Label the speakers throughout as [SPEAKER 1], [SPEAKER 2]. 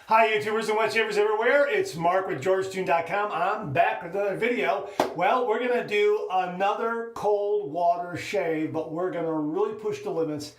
[SPEAKER 1] Hi YouTubers and wet shavers everywhere, it's Mark with GeorgeToon.com. I'm back with another video. Well, we're going to do another cold water shave, but we're going to really push the limits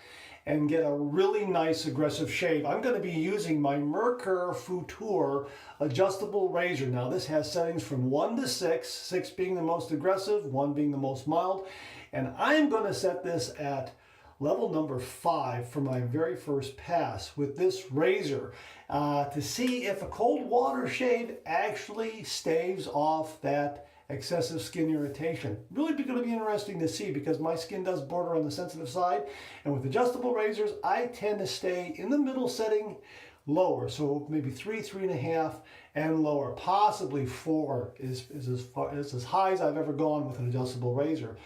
[SPEAKER 1] and get a really nice aggressive shave. I'm going to be using my Merkur Futur Adjustable Razor. Now this has settings from 1 to 6, 6 being the most aggressive, 1 being the most mild, and I'm going to set this at level number 5 for my very first pass with this razor to see if a cold water shave actually staves off that excessive skin irritation. Really going to be interesting to see because my skin does border on the sensitive side, and with adjustable razors I tend to stay in the middle setting lower, so maybe 3, 3.5 and lower, possibly 4 is as high as I've ever gone with an adjustable razor.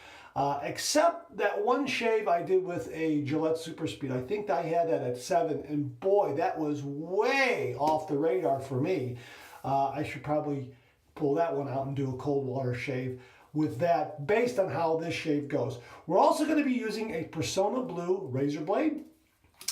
[SPEAKER 1] Except that one shave I did with a Gillette Super Speed. I think I had that at 7, and boy, that was way off the radar for me. I should probably pull that one out and do a cold water shave with that based on how this shave goes. We're also going to be using a Persona Blue razor blade.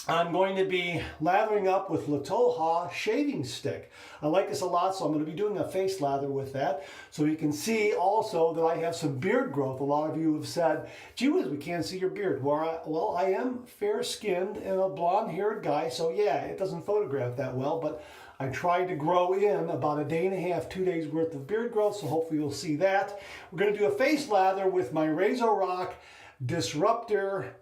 [SPEAKER 1] I'm going to be lathering up with Latoha shaving stick. I like this a lot, so I'm going to be doing a face lather with that. So you can see also that I have some beard growth. A lot of you have said, gee whiz, we can't see your beard. Well, I am fair-skinned and a blonde-haired guy, so yeah, it doesn't photograph that well, but I tried to grow in about a day and a half, 2 days worth of beard growth, so hopefully you'll see that. We're going to do a face lather with my Razor Rock Disruptor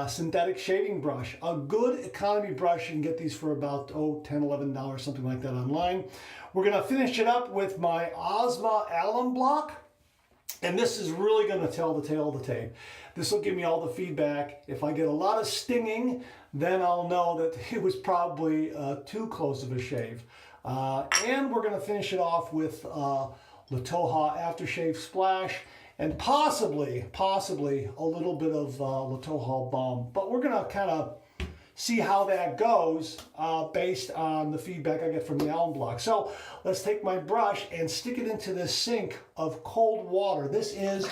[SPEAKER 1] synthetic shaving brush. A good economy brush. You can get these for about $10, $11, something like that online. We're going to finish it up with my Ozma Alum block, and this is really going to tell the tale of the tape. This will give me all the feedback. If I get a lot of stinging, then I'll know that it was probably too close of a shave. And we're going to finish it off with Latoha Aftershave Splash, and possibly a little bit of Latoha balm. But we're gonna kind of see how that goes based on the feedback I get from the Alum block. So let's take my brush and stick it into this sink of cold water. This is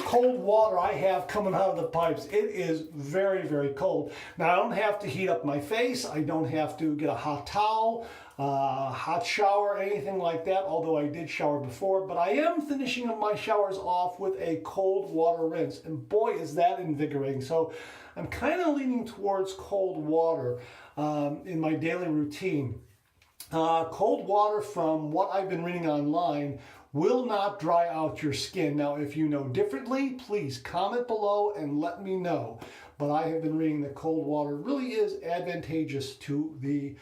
[SPEAKER 1] cold water I have coming out of the pipes. It is very, very cold. Now I don't have to heat up my face. I don't have to get a hot towel, hot shower, anything like that, although I did shower before, but I am finishing up my showers off with a cold water rinse, and boy is that invigorating. So I'm kind of leaning towards cold water in my daily routine. Cold water, from what I've been reading online, will not dry out your skin. Now if you know differently, please comment below and let me know, but I have been reading that cold water really is advantageous to the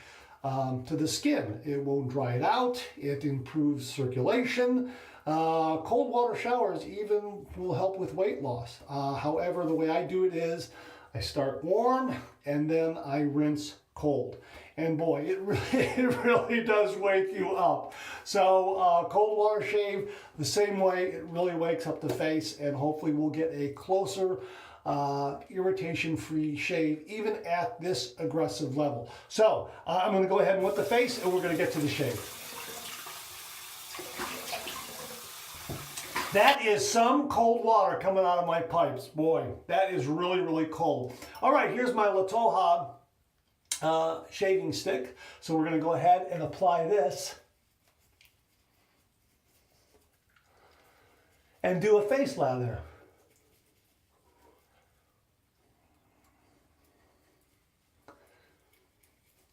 [SPEAKER 1] skin. It won't dry it out. It improves circulation. Cold water showers even will help with weight loss. However, the way I do it is I start warm and then I rinse cold. And boy, it really does wake you up. So cold water shave, the same way, it really wakes up the face, and hopefully we'll get a closer irritation-free shave even at this aggressive level. So I'm going to go ahead and wet the face, and we're going to get to the shave. That is some cold water coming out of my pipes. Boy, that is really, really cold. All right, here's my Latoha shaving stick. So we're going to go ahead and apply this and do a face lather.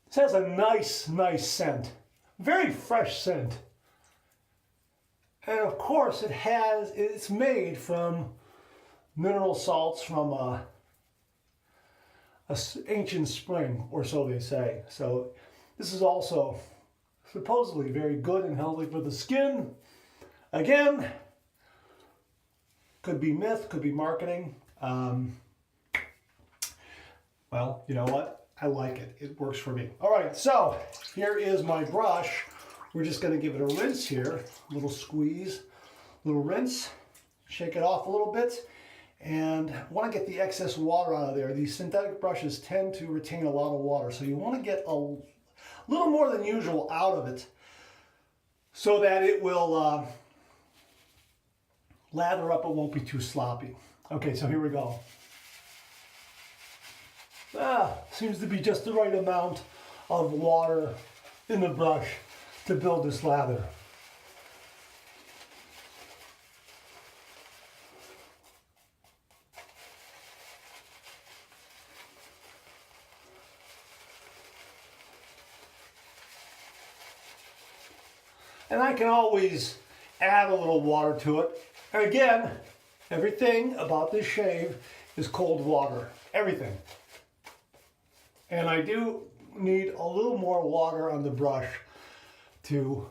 [SPEAKER 1] This has a nice scent, very fresh scent. And of course it's made from mineral salts from a ancient spring, or so they say. So this is also supposedly very good and healthy for the skin. Again, could be myth, could be marketing. Well, you know what? I like it. It works for me. All right, so here is my brush. We're just going to give it a rinse here. A little squeeze, little rinse. Shake it off a little bit. And I want to get the excess water out of there. These synthetic brushes tend to retain a lot of water, so you want to get a little more than usual out of it so that it will lather up. It won't be too sloppy. Okay, so here we go. Seems to be just the right amount of water in the brush to build this lather. And I can always add a little water to it. And again, everything about this shave is cold water. Everything. And I do need a little more water on the brush to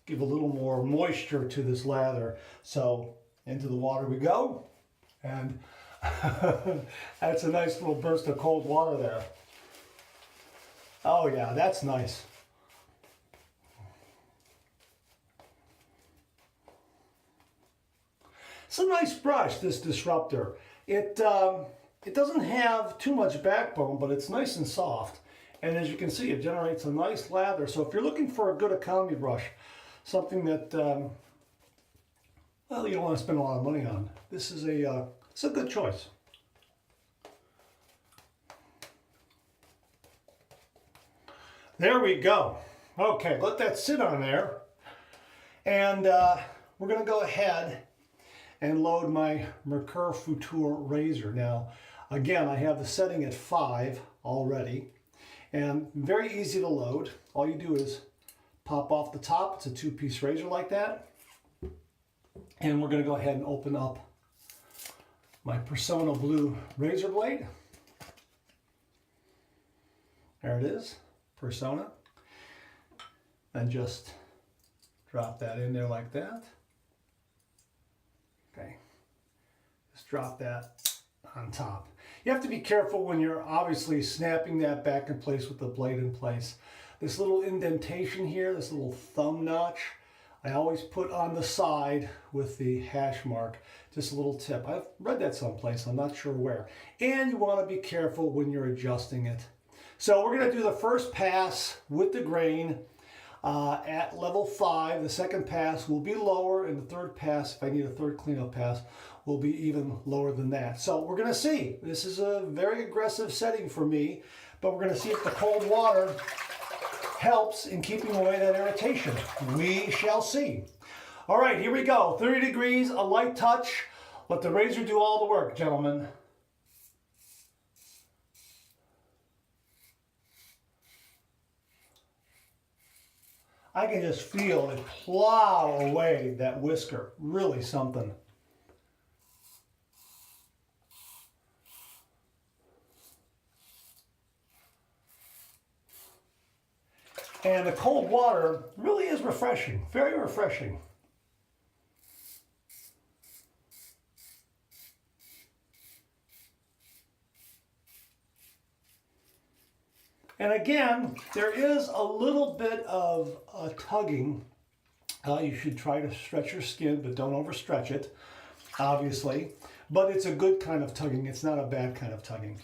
[SPEAKER 1] give a little more moisture to this lather. So into the water we go. And that's a nice little burst of cold water there. Oh yeah, that's nice. It's a nice brush, this Disruptor. It doesn't have too much backbone, but it's nice and soft. And as you can see, it generates a nice lather. So if you're looking for a good economy brush, something that, well, you don't want to spend a lot of money on, this is it's a good choice. There we go. Okay, let that sit on there. And we're going to go ahead and load my Merkur Futur Razor. Now, again, I have the setting at 5 already, and very easy to load. All you do is pop off the top. It's a 2-piece razor like that. And we're gonna go ahead and open up my Persona Blue razor blade. There it is, Persona. And just drop that in there like that. Okay, just drop that on top. You have to be careful when you're obviously snapping that back in place with the blade in place. This little indentation here, this little thumb notch, I always put on the side with the hash mark, just a little tip. I've read that someplace, I'm not sure where. And you want to be careful when you're adjusting it. So we're going to do the first pass with the grain at level 5. The second pass will be lower, and the third pass, if I need a third cleanup pass, will be even lower than that. So we're going to see. This is a very aggressive setting for me, but we're going to see if the cold water helps in keeping away that irritation. We shall see. All right, here we go. 30 degrees, a light touch. Let the razor do all the work, gentlemen. I can just feel it plow away that whisker. Really something. And the cold water really is refreshing, very refreshing. And again, there is a little bit of tugging. You should try to stretch your skin, but don't overstretch it, obviously. But it's a good kind of tugging. It's not a bad kind of tugging.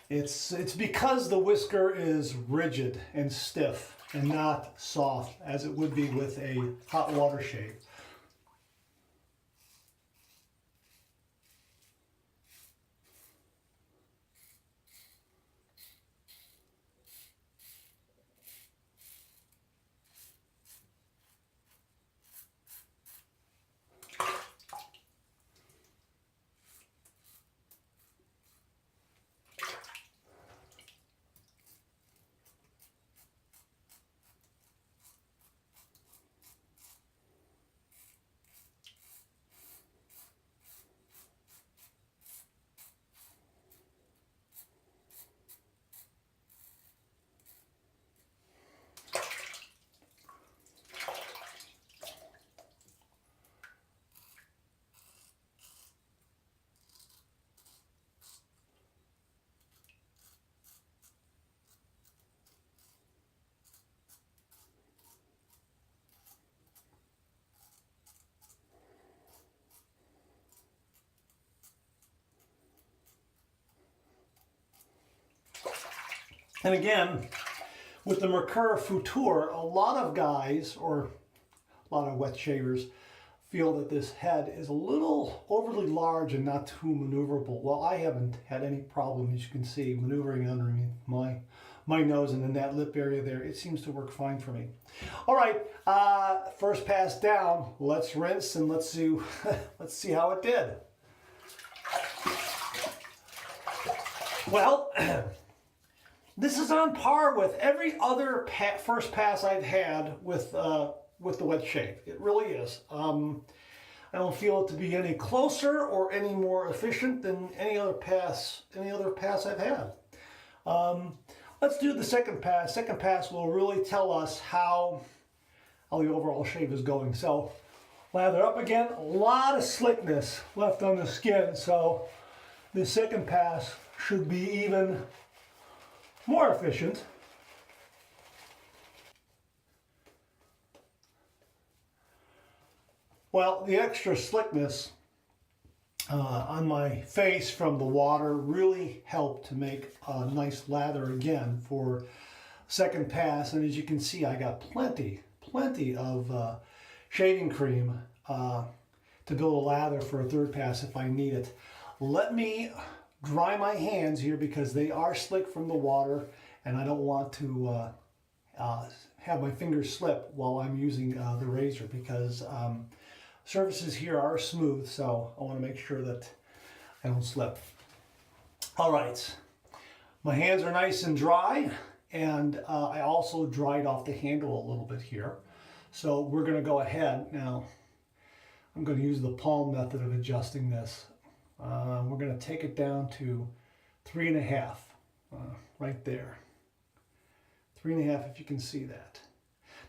[SPEAKER 1] It's because the whisker is rigid and stiff and not soft as it would be with a hot water shave. And again, with the Merkur Futur, a lot of guys, or a lot of wet shavers, feel that this head is a little overly large and not too maneuverable. Well, I haven't had any problem, as you can see, maneuvering underneath my my nose and in that lip area there. It seems to work fine for me. All right, first pass down. Let's rinse and let's see, let's see how it did. Well, this is on par with every other first pass I've had with the wet shave. It really is. I don't feel it to be any closer or any more efficient than any other pass I've had. Let's do the second pass. Second pass will really tell us how the overall shave is going. So lather up again. A lot of slickness left on the skin, so the second pass should be even more efficient. Well, the extra slickness on my face from the water really helped to make a nice lather again for second pass. And as you can see, I got plenty of shaving cream to build a lather for a third pass if I need it. Let me dry my hands here because they are slick from the water, and I don't want to have my fingers slip while I'm using the razor, because surfaces here are smooth, so I want to make sure that I don't slip. All right, my hands are nice and dry, and I also dried off the handle a little bit here. So we're going to go ahead now. I'm going to use the palm method of adjusting this. We're going to take it down to 3.5, right there. 3.5, if you can see that.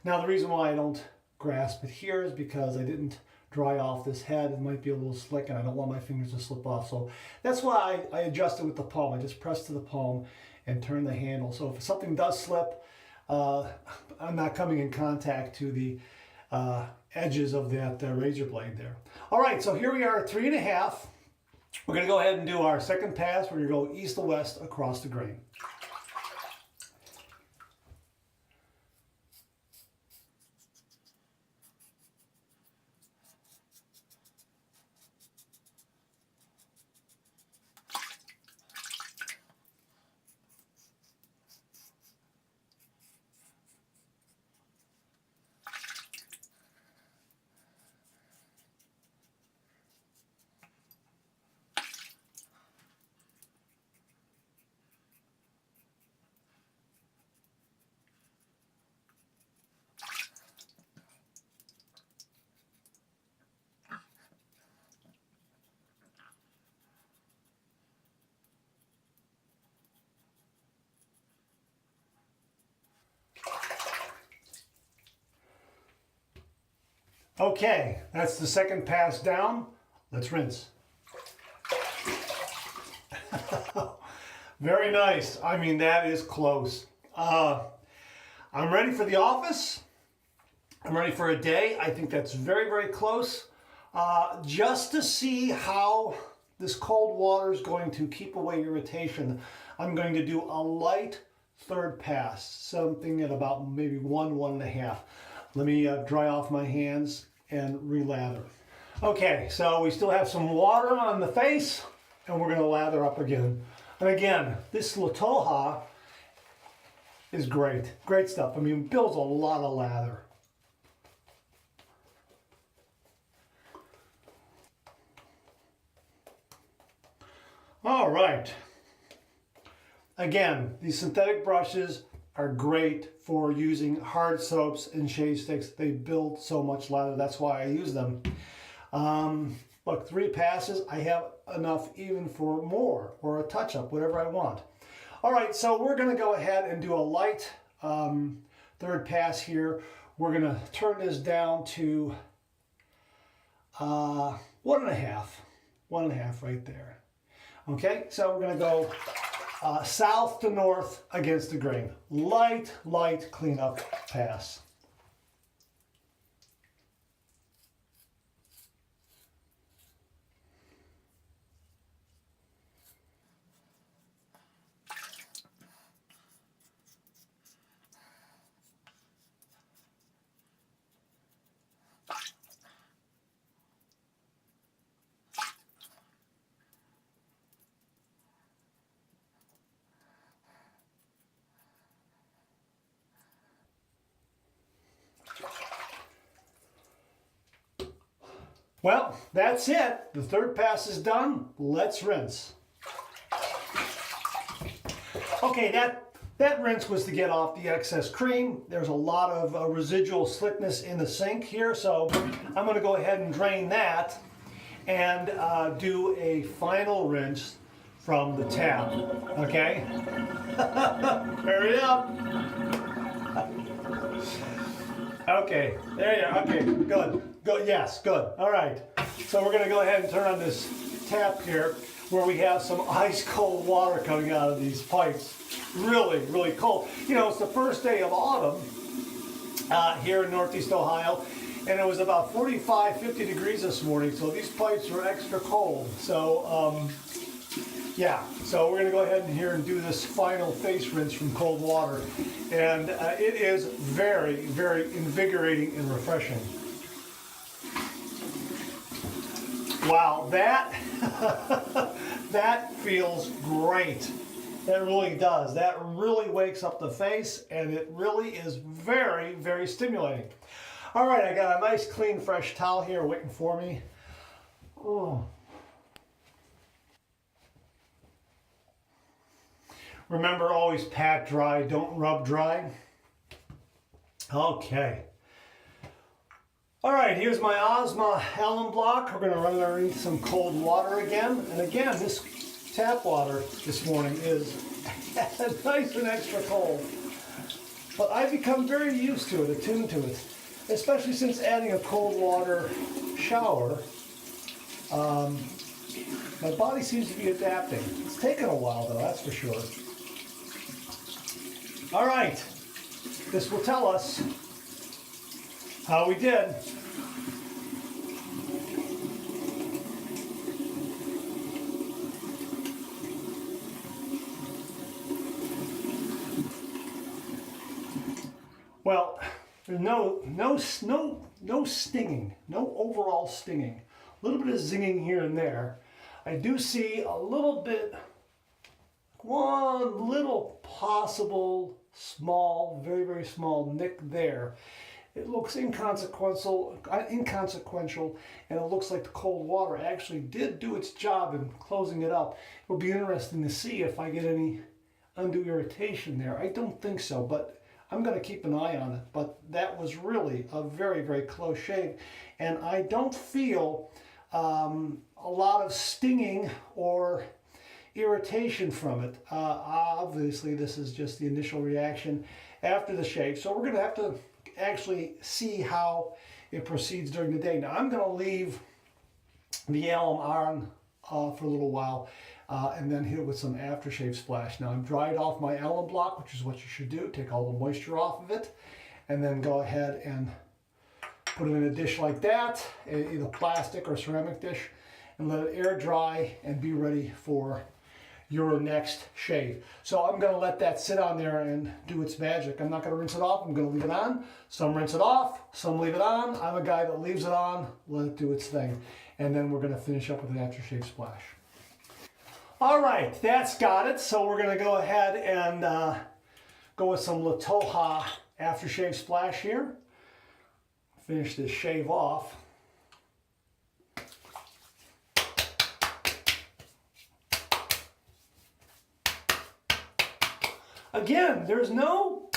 [SPEAKER 1] Now the reason why I don't grasp it here is because I didn't dry off this head. It might be a little slick and I don't want my fingers to slip off. So that's why I adjust it with the palm. I just press to the palm and turn the handle. So if something does slip, I'm not coming in contact to the edges of that razor blade there. All right, so here we are at 3.5. We're going to go ahead and do our second pass. We're going to go east to west across the grain. Okay, that's the second pass down. Let's rinse. Very nice. I mean, that is close. I'm ready for the office. I'm ready for a day. I think that's very, very close. Just to see how this cold water is going to keep away irritation, I'm going to do a light third pass, something at about maybe 1.5. Let me dry off my hands and relather. Okay, so we still have some water on the face, and we're going to lather up again. And again, this Latoha is great. Great stuff. I mean, it builds a lot of lather. All right. Again, these synthetic brushes are great for using hard soaps and shave sticks. They build so much lather. That's why I use them. Look, 3 passes. I have enough even for more or a touch-up, whatever I want. All right, so we're going to go ahead and do a light third pass here. We're going to turn this down to 1.5. 1.5 right there. Okay, so we're going to go south to north against the grain. Light cleanup pass. Well, that's it. The third pass is done. Let's rinse. Okay, that rinse was to get off the excess cream. There's a lot of residual slickness in the sink here, so I'm going to go ahead and drain that and do a final rinse from the tap. Okay? Hurry up. Okay, there you are. Okay, good. Good. Yes, good. All right. So we're going to go ahead and turn on this tap here where we have some ice cold water coming out of these pipes. Really, really cold. You know, it's the first day of autumn here in Northeast Ohio, and it was about 45, 50 degrees this morning, so these pipes were extra cold. So, yeah, so we're going to go ahead and here and do this final face rinse from cold water. And it is very, very invigorating and refreshing. Wow, that, that feels great. That really does. That really wakes up the face, and it really is very, very stimulating. All right, I got a nice, clean, fresh towel here waiting for me. Oh. Remember, always pat dry, don't rub dry. Okay. All right, here's my Osma alum block. We're going to run it underneath some cold water again. And again, this tap water this morning is nice and extra cold. But I've become very used to it, attuned to it, especially since adding a cold water shower. My body seems to be adapting. It's taken a while though, that's for sure. All right, this will tell us how we did. Well, there's no stinging, no overall stinging. A little bit of zinging here and there. I do see a little bit, one little possible small, very, very small nick there. It looks inconsequential, and it looks like the cold water actually did do its job in closing it up. It'll be interesting to see if I get any undue irritation there. I don't think so, but I'm going to keep an eye on it. But that was really a very, very close shave, and I don't feel a lot of stinging or irritation from it. Obviously, this is just the initial reaction after the shave, so we're going to have to actually see how it proceeds during the day. Now, I'm going to leave the alum on for a little while and then hit it with some aftershave splash. Now, I've dried off my alum block, which is what you should do. Take all the moisture off of it, and then go ahead and put it in a dish like that, either plastic or ceramic dish, and let it air dry and be ready for your next shave. So I'm going to let that sit on there and do its magic. I'm not going to rinse it off. I'm going to leave it on. Some rinse it off. Some leave it on. I'm a guy that leaves it on, let it do its thing. And then we're going to finish up with an aftershave splash. All right, that's got it. So we're going to go ahead and go with some La Toja aftershave splash here. Finish this shave off. Again, there's no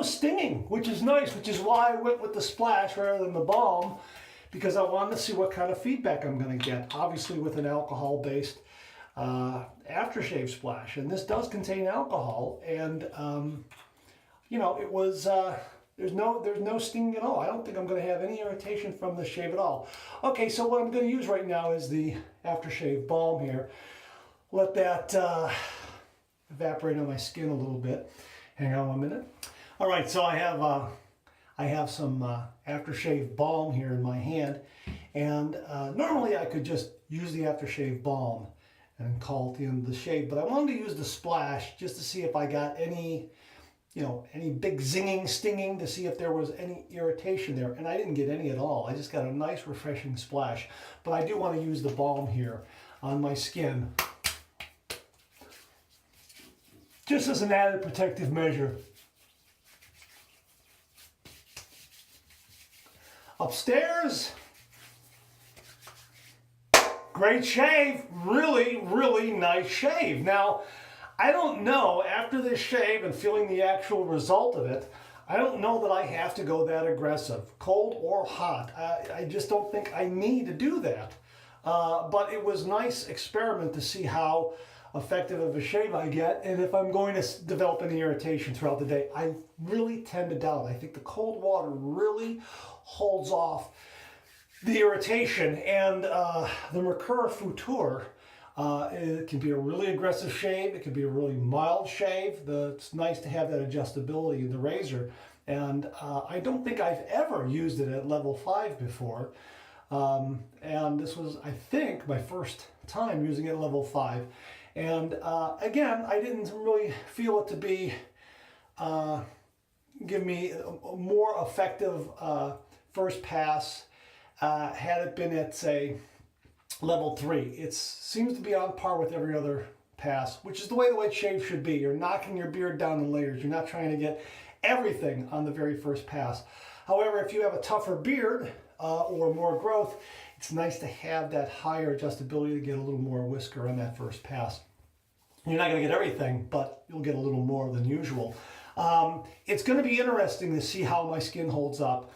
[SPEAKER 1] stinging, which is nice, which is why I went with the splash rather than the balm, because I wanted to see what kind of feedback I'm going to get, obviously with an alcohol-based aftershave splash. And this does contain alcohol, and you know, it was there's no stinging at all. I don't think I'm going to have any irritation from the shave at all. Okay, so what I'm going to use right now is the aftershave balm here. Let that evaporate on my skin a little bit. Hang on 1 minute. All right, so I have some aftershave balm here in my hand, and normally I could just use the aftershave balm and call it the end of the shave, but I wanted to use the splash just to see if I got any, you know, any big zinging, stinging, to see if there was any irritation there, and I didn't get any at all. I just got a nice refreshing splash, but I do want to use the balm here on my skin, just as an added protective measure. Upstairs, great shave. Really, really nice shave. Now, I don't know, after this shave and feeling the actual result of it, I don't know that I have to go that aggressive, cold or hot. I just don't think I need to do that. But it was a nice experiment to see how effective of a shave I get, and if I'm going to develop any irritation throughout the day. I really tend to doubt. I think the cold water really holds off the irritation, and the Merkur Futur, it can be a really aggressive shave. It can be a really mild shave. It's nice to have that adjustability in the razor, and I don't think I've ever used it at level 5 before. And this was, I think, my first time using it at level 5. And again, I didn't really feel it to be give me a more effective first pass had it been at, say, level 3. It seems to be on par with every other pass, which is the way shave should be. You're knocking your beard down in layers. You're not trying to get everything on the very first pass. However, if you have a tougher beard or more growth, it's nice to have that higher adjustability to get a little more whisker on that first pass. You're not going to get everything, but you'll get a little more than usual. It's going to be interesting to see how my skin holds up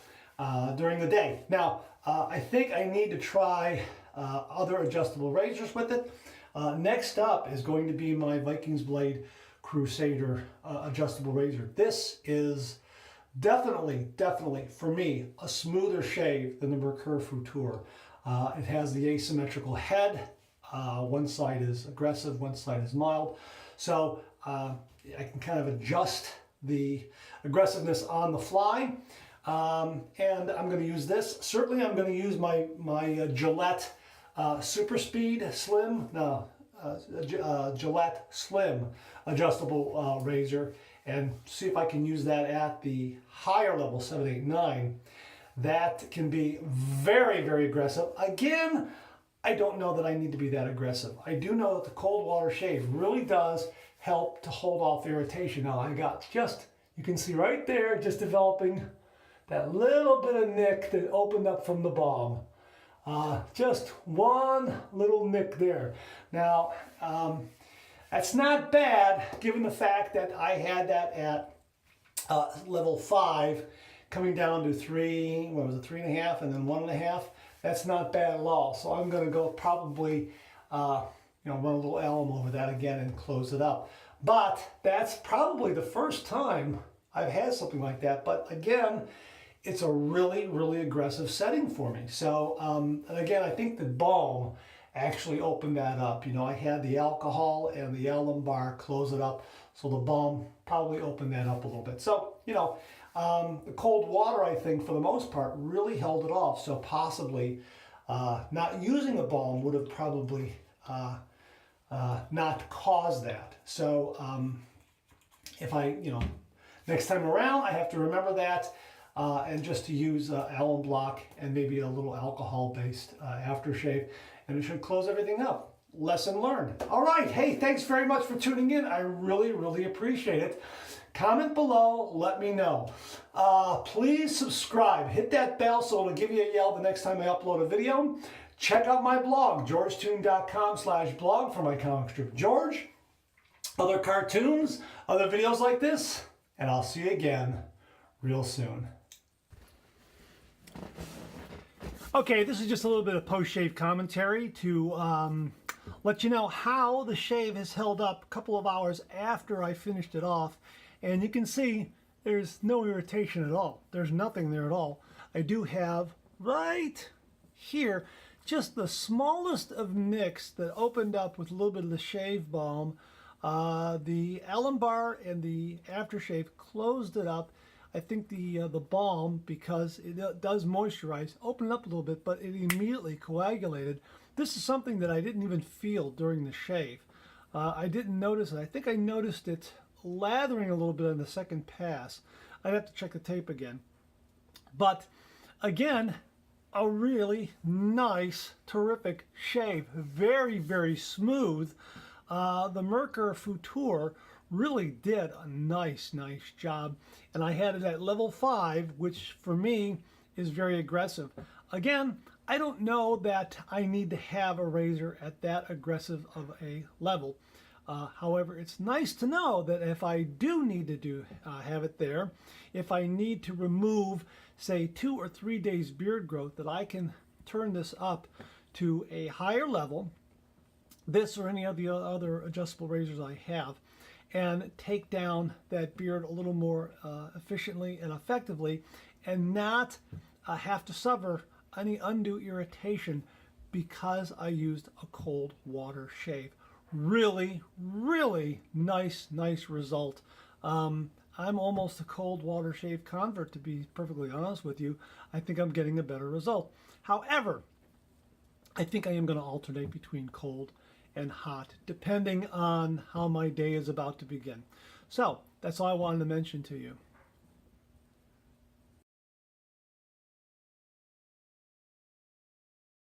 [SPEAKER 1] during the day. Now, I think I need to try other adjustable razors with it. Next up is going to be my Vikings Blade Crusader adjustable razor. This is definitely, for me, a smoother shave than the Merkur Futur. It has the asymmetrical head. One side is aggressive, one side is mild. So I can kind of adjust the aggressiveness on the fly. And I'm going to use this. Certainly I'm going to use my Gillette Super Speed Slim, Gillette Slim adjustable razor, and see if I can use that at the higher level, 7, 8, 9. That can be very, very aggressive. Again, I don't know that I need to be that aggressive. I do know that the cold water shave really does help to hold off irritation. Now I got just, you can see right there, just developing that little bit of nick that opened up from the balm. Just one little nick there. Now, that's not bad given the fact that I had that at level 5, coming down to 3, what was it, 3.5 and then 1.5. That's not bad at all. So I'm going to go probably, run a little alum over that again and close it up. But that's probably the first time I've had something like that. But again, it's a really, really aggressive setting for me. So, and again, I think the balm actually opened that up. I had the alcohol and the alum bar close it up. So the balm probably opened that up a little bit. So, the cold water, I think, for the most part, really held it off. So possibly not using a balm would have probably not caused that. So if I, next time around, I have to remember that and just to use alum block and maybe a little alcohol-based aftershave, and it should close everything up. Lesson learned. All right. Hey, thanks very much for tuning in. I really, really appreciate it. Comment below, let me know. Please subscribe, hit that bell so it'll give you a yell the next time I upload a video. Check out my blog, georgetoon.com/blog, for my comic strip George, other cartoons, other videos like this, and I'll see you again real soon. Okay, this is just a little bit of post-shave commentary to let you know how the shave has held up a couple of hours after I finished it off. And you can see there's no irritation at all. There's nothing there at all. I do have right here just the smallest of nicks that opened up with a little bit of the shave balm. The alum bar and the aftershave closed it up. I think the balm, because it does moisturize, opened up a little bit, but it immediately coagulated. This is something that I didn't even feel during the shave. I didn't notice it. I think I noticed it lathering a little bit on the second pass. I'd have to check the tape again. But again, a really nice, terrific shave. Very, very smooth. The Merkur Futur really did a nice job. And I had it at level 5, which for me is very aggressive. Again, I don't know that I need to have a razor at that aggressive of a level. However, it's nice to know that if I do need to have it there, if I need to remove, say, 2 or 3 days beard growth, that I can turn this up to a higher level, this or any of the other adjustable razors I have, and take down that beard a little more efficiently and effectively, and not have to suffer any undue irritation because I used a cold water shave. Really, really nice result. I'm almost a cold water shave convert, to be perfectly honest with you. I think I'm getting a better result. However, I think I am going to alternate between cold and hot, depending on how my day is about to begin. So that's all I wanted to mention to you.